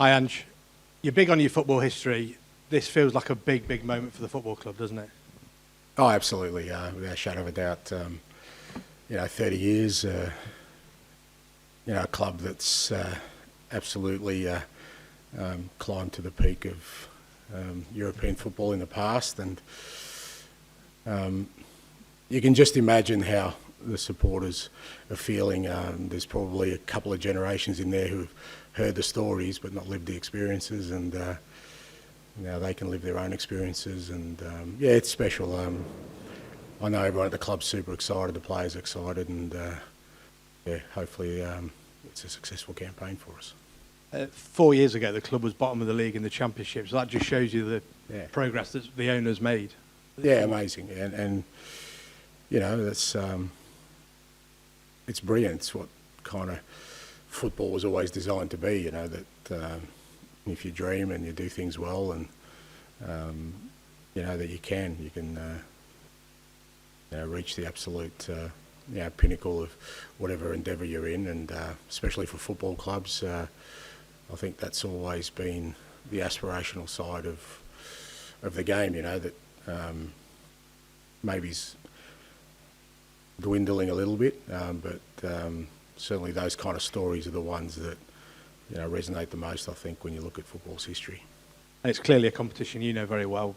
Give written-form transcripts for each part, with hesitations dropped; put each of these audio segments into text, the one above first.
Hi, Ange. You're big on your football history. This feels like a big, big moment for the football club, doesn't it? Oh, absolutely, without a shadow of a doubt. 30 years, a club that's absolutely climbed to the peak of European football in the past, and you can just imagine how the supporters are feeling. There's probably a couple of generations in there who've heard the stories but not lived the experiences, and now they can live their own experiences, and it's special. I know everyone at the club's super excited, the players are excited, and hopefully it's a successful campaign for us. 4 years ago, the club was bottom of the league in the Championship, so that just shows you the progress that the owners made. Yeah, amazing, and that's it's brilliant. It's what kind of football was always designed to be. That if you dream and you do things well, and that you can reach the absolute pinnacle of whatever endeavour you're in, and especially for football clubs, I think that's always been the aspirational side of the game. That maybe's dwindling a little bit, but certainly those kind of stories are the ones that resonate the most, I think, when you look at football's history. And it's clearly a competition you know very well,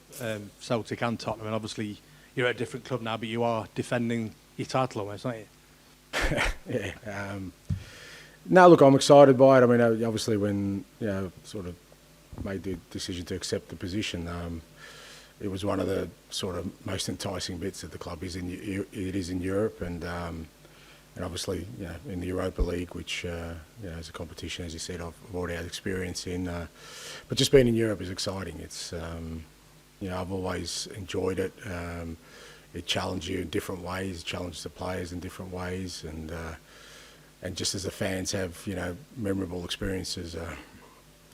Celtic and Tottenham, and obviously you're at a different club now, but you are defending your title almost, aren't you? Yeah. No, look, I'm excited by it. I mean, obviously when sort of made the decision to accept the position, it was one of the sort of most enticing bits that the club is in. It is in Europe, and obviously in the Europa League, which is a competition, as you said, I've already had experience in. But just being in Europe is exciting. It's I've always enjoyed it. It challenges you in different ways, challenges the players in different ways, and just as the fans have memorable experiences,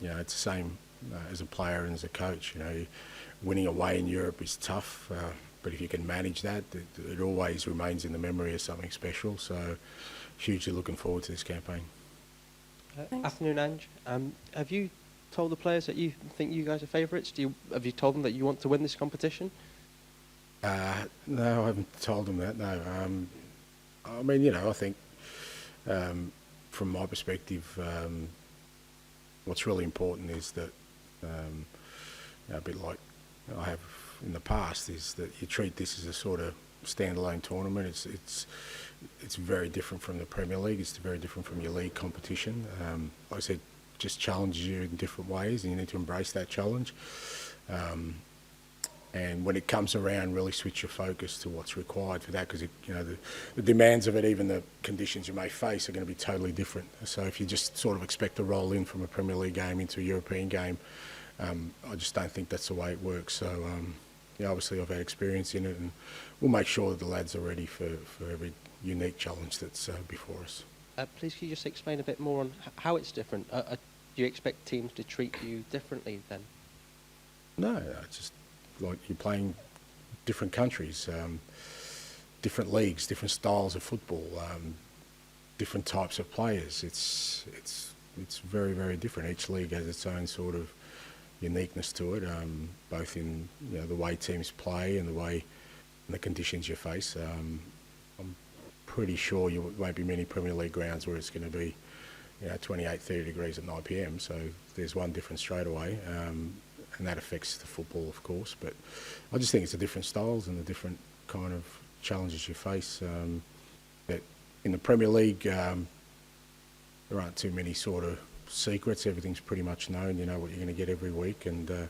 it's the same as a player and as a coach. Winning away in Europe is tough, but if you can manage that, it always remains in the memory as something special. So, hugely looking forward to this campaign. Afternoon, Ange. Have you told the players that you think you guys are favourites? Have you told them that you want to win this competition? No, I haven't told them that. No. I mean, I think from my perspective, what's really important is that a bit like I have in the past, is that you treat this as a sort of standalone tournament. It's very different from the Premier League. It's very different from your league competition. Like I said, just challenges you in different ways, and you need to embrace that challenge. And when it comes around, really switch your focus to what's required for that, because the demands of it, even the conditions you may face, are going to be totally different. So if you just sort of expect to roll in from a Premier League game into a European game, I just don't think that's the way it works. So obviously I've had experience in it, and we'll make sure that the lads are ready for every unique challenge that's before us. Please, can you just explain a bit more on how it's different? Do you expect teams to treat you differently then? No, it's just like you're playing different countries, different leagues, different styles of football, different types of players. It's very, very different. Each league has its own sort of uniqueness to it, both in the way teams play and the conditions you face. I'm pretty sure you won't be many Premier League grounds where it's going to be 28, 30 degrees at 9 p.m. So there's one difference straight away. And that affects the football, of course, but I just think it's the different styles and the different kind of challenges you face. That in the Premier League, there aren't too many sort of secrets. Everything's pretty much known. You know what you're going to get every week, and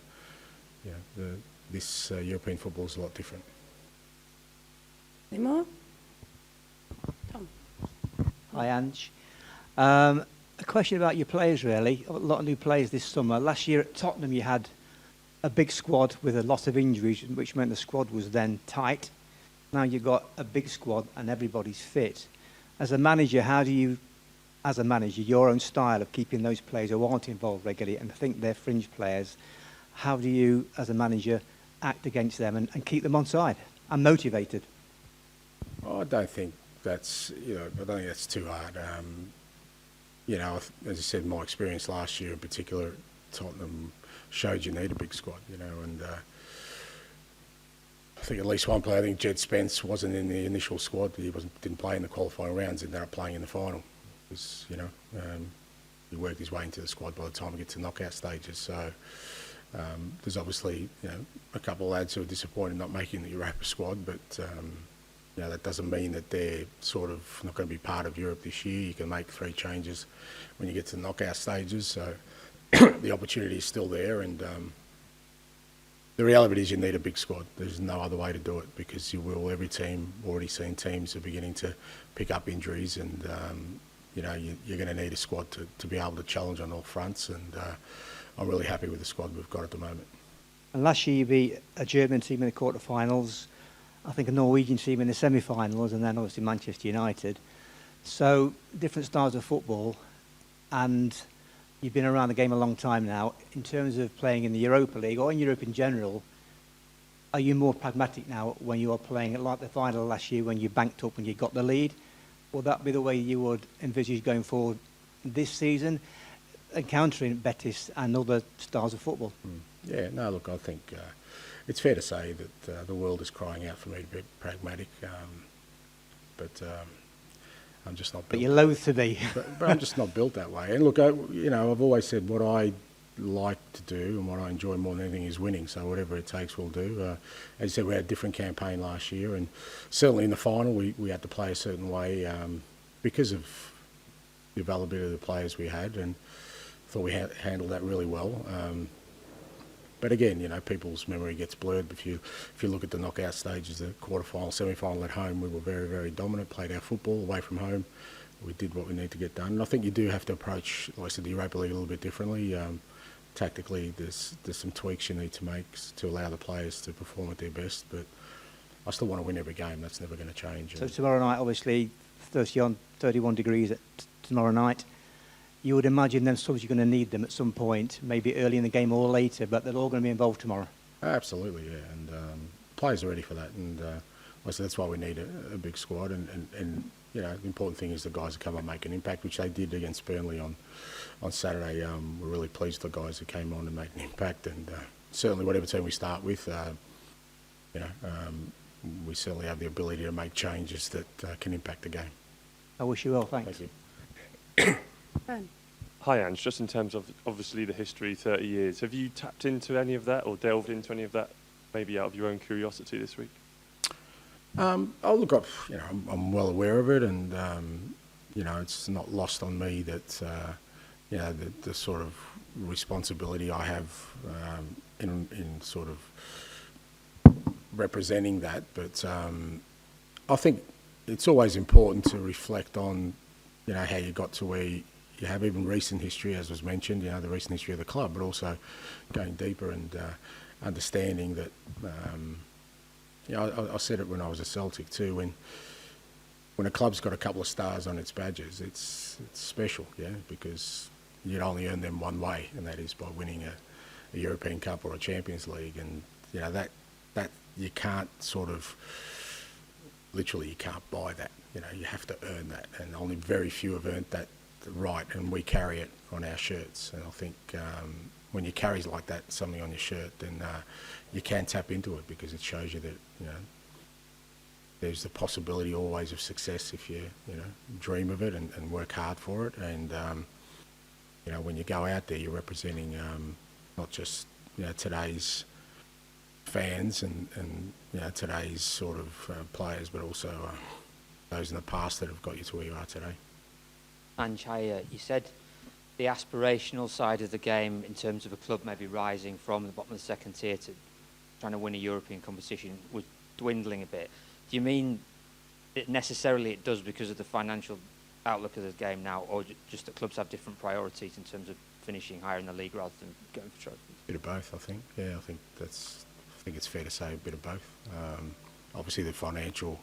this European football is a lot different. Any more? Tom. Hi, Ange. A question about your players, really. A lot of new players this summer. Last year at Tottenham, you had a big squad with a lot of injuries, which meant the squad was then tight. Now you've got a big squad and everybody's fit. As a manager, how do you, as a manager, your own style of keeping those players who aren't involved regularly and think they're fringe players, how do you, as a manager, act against them and keep them on side and motivated? I don't think that's, I don't think that's too hard. you know, as I said, my experience last year in particular, at Tottenham showed you need a big squad, you know, and I think at least one player, I think Jed Spence wasn't in the initial squad. He didn't play in the qualifying rounds, ended up playing in the final. Because, you know, he worked his way into the squad by the time we get to knockout stages. So there's obviously, you know, a couple of lads who are disappointed not making the Europa squad, but you know, that doesn't mean that they're sort of not going to be part of Europe this year. You can make 3 changes when you get to the knockout stages. So the opportunity is still there, and the reality is you need a big squad. There's no other way to do it, because you will. Every team, already seen teams are beginning to pick up injuries, and you know, you're going to need a squad to be able to challenge on all fronts, and I'm really happy with the squad we've got at the moment. And last year you beat a German team in the quarter-finals, I think a Norwegian team in the semi-finals, and then obviously Manchester United. So different styles of football, and you've been around the game a long time now. In terms of playing in the Europa League or in Europe in general, are you more pragmatic now when you are playing like the final last year when you banked up and you got the lead? Will that be the way you would envisage going forward this season, encountering Betis and other styles of football? Yeah, no, look, I think it's fair to say that the world is crying out for me to be pragmatic, but I'm just not built. But you're loath to be. but I'm just not built that way. And look, you know, I've always said what I like to do and what I enjoy more than anything is winning. So whatever it takes, we'll do. As I said, we had a different campaign last year, and certainly in the final we had to play a certain way because of the availability of the players we had, and thought we handled that really well. But again, you know, people's memory gets blurred. If you look at the knockout stages, the quarter-final, semi-final at home, we were very, very dominant, played our football away from home. We did what we need to get done. And I think you do have to approach, like I said, the Europa League a little bit differently. Tactically, there's some tweaks you need to make to allow the players to perform at their best. But I still want to win every game. That's never going to change. So tomorrow night, obviously, 31 degrees tomorrow night. You would imagine them subs, you're going to need them at some point, maybe early in the game or later, but they're all going to be involved tomorrow. Absolutely, yeah. And players are ready for that. And so that's why we need a big squad. And you know, the important thing is the guys who come and make an impact, which they did against Burnley on Saturday. We're really pleased with the guys who came on and made an impact. And certainly whatever team we start with, you know, we certainly have the ability to make changes that can impact the game. I wish you well, thanks. Thank you. Ben. Hi, Ange. Just in terms of obviously the history, 30 years, have you tapped into any of that or delved into any of that, maybe out of your own curiosity this week? Oh, look, you know, I'm well aware of it, and you know, it's not lost on me that you know, the sort of responsibility I have in sort of representing that. But I think it's always important to reflect on, you know, how you got to where you have, even recent history, as was mentioned, you know, the recent history of the club, but also going deeper and understanding that, you know, I said it when I was a Celtic too, when a club's got a couple of stars on its badges, it's special, yeah, because you'd only earn them one way, and that is by winning a European Cup or a Champions League. And, you know, that you can't sort of, literally you can't buy that, you know, you have to earn that, and only very few have earned that right, and we carry it on our shirts. And I think when you carry like that, something on your shirt, then you can tap into it, because it shows you that, you know, there's the possibility always of success if you know, dream of it and work hard for it. And you know, when you go out there, you're representing not just, you know, today's fans and you know, today's sort of players, but also those in the past that have got you to where you are today. Ange, you said the aspirational side of the game in terms of a club maybe rising from the bottom of the second tier to trying to win a European competition was dwindling a bit. Do you mean it necessarily it does because of the financial outlook of the game now, or just that clubs have different priorities in terms of finishing higher in the league rather than going for trophies? A bit of both, I think. Yeah, I think it's fair to say a bit of both. Obviously, the financial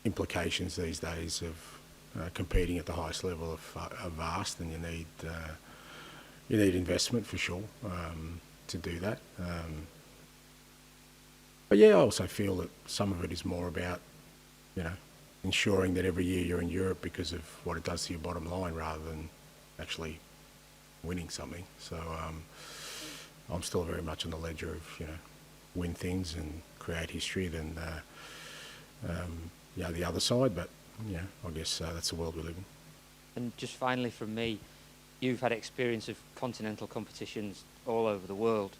implications these days of competing at the highest level are vast, and you need investment for sure to do that. But yeah, I also feel that some of it is more about, you know, ensuring that every year you're in Europe because of what it does to your bottom line rather than actually winning something. So I'm still very much on the ledger of, win things and create history than, the other side. But, I guess that's the world we live in. And just finally from me, you've had experience of continental competitions all over the world.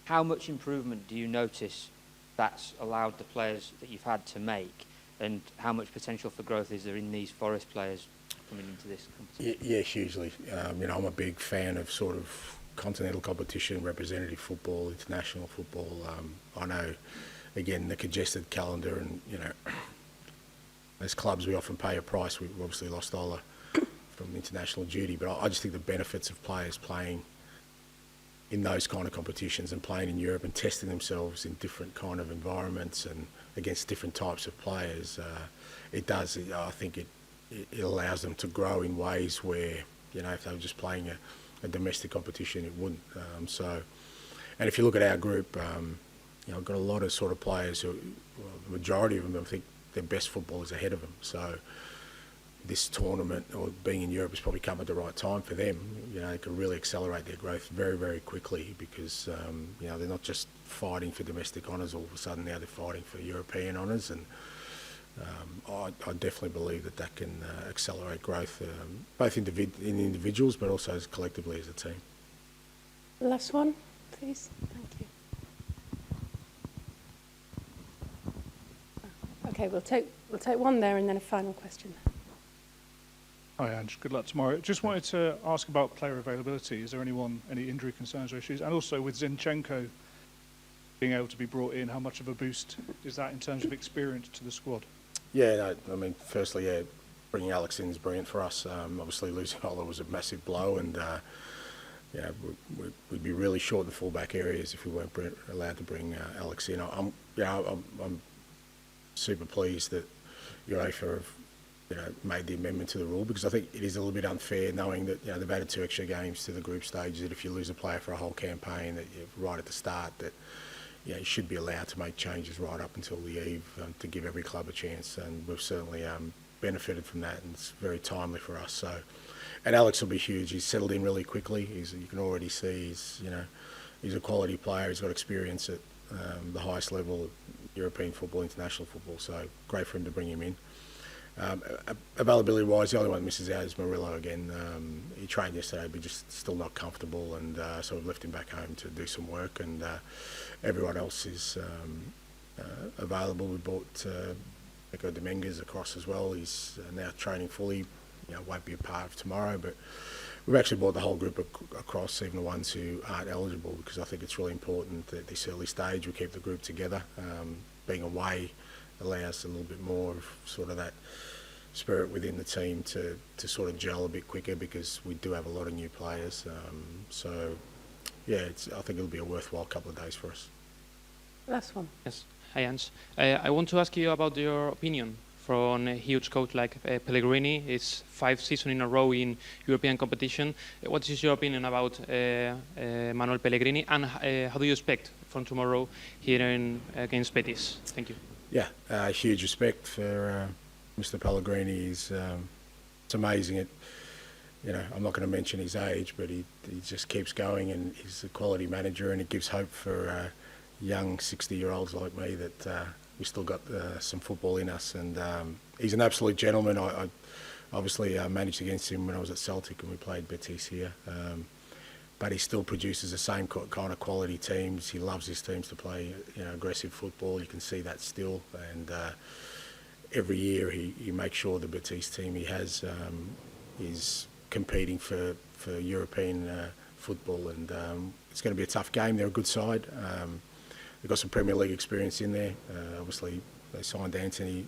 How much improvement do you notice that's allowed the players that you've had to make, and how much potential for growth is there in these Forest players coming into this competition? Yeah, hugely. I'm a big fan of sort of continental competition, representative football, international football. I know, again, the congested calendar and, as clubs we often pay a price. We've obviously lost Ola from international duty, but I just think the benefits of players playing in those kind of competitions and playing in Europe and testing themselves in different kind of environments and against different types of players, I think it allows them to grow in ways where, if they were just playing a domestic competition, it wouldn't. And if you look at our group, I've got a lot of sort of players who, the majority of them, I think their best football is ahead of them. So this tournament or being in Europe has probably come at the right time for them. They can really accelerate their growth very, very quickly because, they're not just fighting for domestic honours all of a sudden, now they're fighting for European honours. And I definitely believe that can accelerate growth, both in individuals but also collectively as a team. Last one, please. Thank you. Okay, we'll take one there and then a final question. Hi, Ange. Good luck tomorrow. Just wanted to ask about player availability. Is there any injury concerns or issues? And also with Zinchenko being able to be brought in, how much of a boost is that in terms of experience to the squad? Yeah, firstly, bringing Alex in is brilliant for us. Obviously, losing Ola was a massive blow, and we'd be really short in the fullback areas if we weren't allowed to bring Alex in. I'm super pleased that UEFA have made the amendment to the rule, because I think it is a little bit unfair knowing that they've added 2 extra games to the group stage, that if you lose a player for a whole campaign, that right at the start that you should be allowed to make changes right up until the eve to give every club a chance, and we've certainly benefited from that, and it's very timely for us. So, and Alex will be huge. He's settled in really quickly. You can already see he's a quality player. He's got experience at the highest level of European football, international football. So great for him to bring him in. Availability-wise, the only one that misses out is Murillo again. He trained yesterday, but just still not comfortable, and so we've left him back home to do some work, and everyone else is available. We brought Echo Dominguez across as well. He's now training fully. Won't be a part of tomorrow, but we've actually brought the whole group across, even the ones who aren't eligible, because I think it's really important that at this early stage we keep the group together. Being away allows a little bit more of sort of that spirit within the team to sort of gel a bit quicker, because we do have a lot of new players. I think it'll be a worthwhile couple of days for us. Last one. Yes. Hi, Ange. I want to ask you about your opinion from a huge coach like Pellegrini. It's 5 seasons in a row in European competition. What is your opinion about Manuel Pellegrini, and how do you expect from tomorrow here against Betis? Thank you. Yeah, huge respect for Mr. Pellegrini. It's amazing. I'm not going to mention his age, but he just keeps going, and he's a quality manager, and it gives hope for young 60-year-olds like me that we still got some football in us. And he's an absolute gentleman. I obviously managed against him when I was at Celtic and we played Betis here. But he still produces the same kind of quality teams. He loves his teams to play aggressive football. You can see that still. And every year he makes sure the Betis team he has is competing for European football. And it's going to be a tough game. They're a good side. They've got some Premier League experience in there. Obviously, they signed Anthony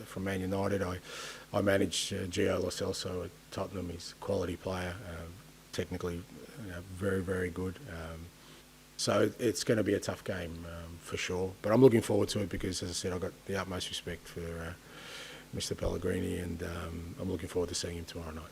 from Man United. I managed Gio Lo Celso at Tottenham. He's a quality player, technically very, very good. So it's going to be a tough game for sure. But I'm looking forward to it because, as I said, I've got the utmost respect for Mr. Pellegrini, and I'm looking forward to seeing him tomorrow night.